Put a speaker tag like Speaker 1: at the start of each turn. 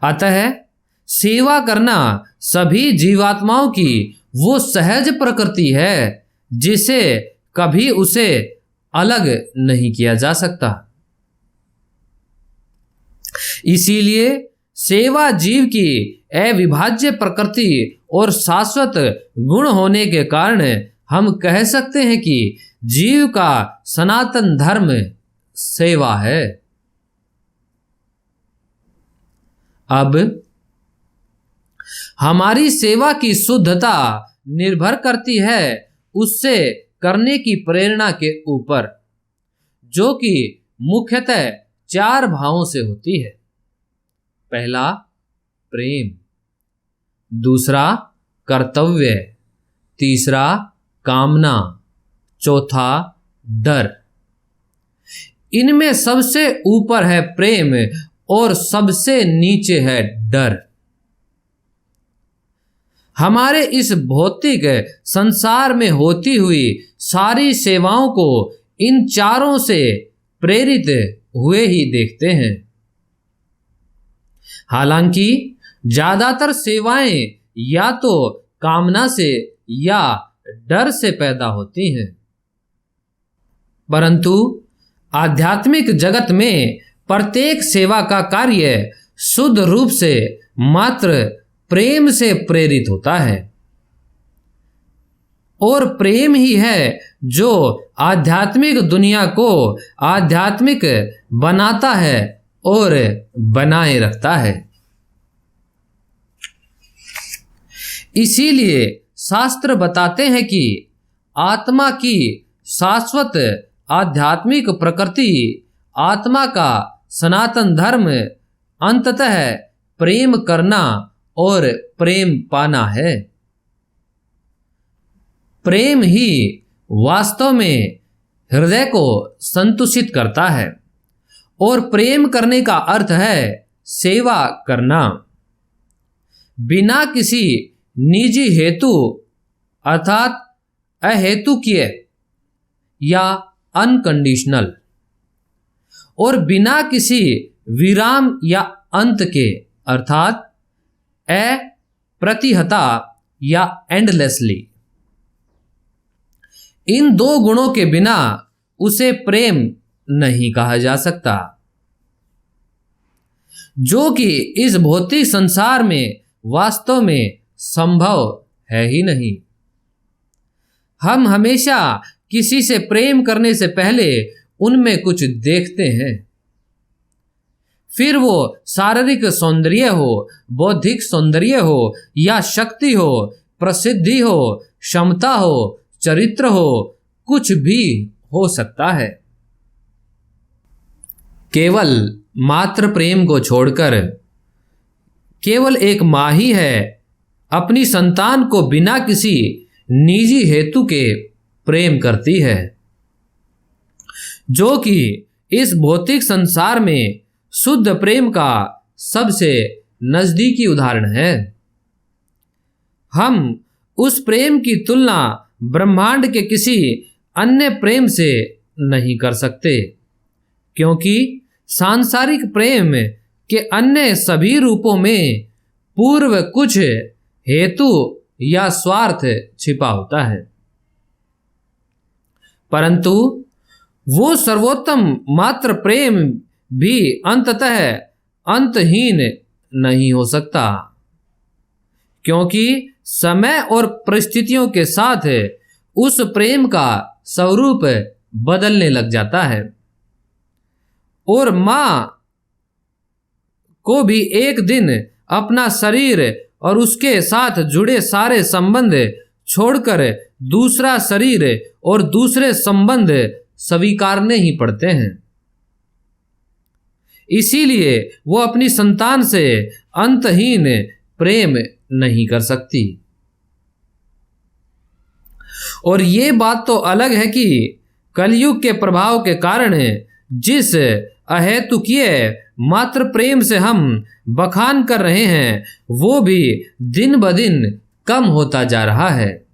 Speaker 1: अतः सेवा करना सभी जीवात्माओं की वो सहज प्रकृति है जिसे कभी उसे अलग नहीं किया जा सकता। इसीलिए सेवा जीव की अविभाज्य प्रकृति और शाश्वत गुण होने के कारण हम कह सकते हैं कि जीव का सनातन धर्म सेवा है। अब हमारी सेवा की शुद्धता निर्भर करती है उससे करने की प्रेरणा के ऊपर, जो कि मुख्यतः 4 भावों से होती है। पहला प्रेम, दूसरा कर्तव्य, तीसरा कामना, चौथा डर। इनमें सबसे ऊपर है प्रेम और सबसे नीचे है डर। हमारे इस भौतिक संसार में होती हुई सारी सेवाओं को इन चारों से प्रेरित हुए ही देखते हैं। हालांकि ज्यादातर सेवाएं या तो कामना से या डर से पैदा होती हैं, परंतु आध्यात्मिक जगत में प्रत्येक सेवा का कार्य शुद्ध रूप से मात्र प्रेम से प्रेरित होता है, और प्रेम ही है जो आध्यात्मिक दुनिया को आध्यात्मिक बनाता है और बनाए रखता है। इसीलिए शास्त्र बताते हैं कि आत्मा की शाश्वत आध्यात्मिक प्रकृति, आत्मा का सनातन धर्म अंततः प्रेम करना और प्रेम पाना है। प्रेम ही वास्तव में हृदय को संतुष्ट करता है, और प्रेम करने का अर्थ है सेवा करना, बिना किसी निजी हेतु अर्थात अहेतुकीय या अनकंडीशनल, और बिना किसी विराम या अंत के अर्थात अप्रतिहता या एंडलेसली। इन 2 गुणों के बिना उसे प्रेम नहीं कहा जा सकता, जो कि इस भौतिक संसार में वास्तव में संभव है ही नहीं। हम हमेशा किसी से प्रेम करने से पहले उनमें कुछ देखते हैं, फिर वो शारीरिक सौंदर्य हो, बौद्धिक सौंदर्य हो या शक्ति हो, प्रसिद्धि हो, क्षमता हो, चरित्र हो, कुछ भी हो सकता है। केवल मात्र प्रेम को छोड़कर केवल एक माँ ही है अपनी संतान को बिना किसी निजी हेतु के प्रेम करती है, जो कि इस भौतिक संसार में शुद्ध प्रेम का सबसे नजदीकी उदाहरण है। हम उस प्रेम की तुलना ब्रह्मांड के किसी अन्य प्रेम से नहीं कर सकते, क्योंकि सांसारिक प्रेम के अन्य सभी रूपों में पूर्व कुछ हेतु या स्वार्थ छिपा होता है, परंतु वो सर्वोत्तम मात्र प्रेम भी अंततः अंतहीन नहीं हो सकता, क्योंकि समय और परिस्थितियों के साथ उस प्रेम का स्वरूप बदलने लग जाता है, और माँ को भी एक दिन अपना शरीर और उसके साथ जुड़े सारे संबंध छोड़कर दूसरा शरीर और दूसरे संबंध स्वीकारने ही पड़ते हैं। इसीलिए वो अपनी संतान से अंतहीन प्रेम नहीं कर सकती। और ये बात तो अलग है कि कलयुग के प्रभाव के कारण जिस अहेतुकीय मात्र प्रेम से हम बखान कर रहे हैं, वो भी दिन ब दिन कम होता जा रहा है।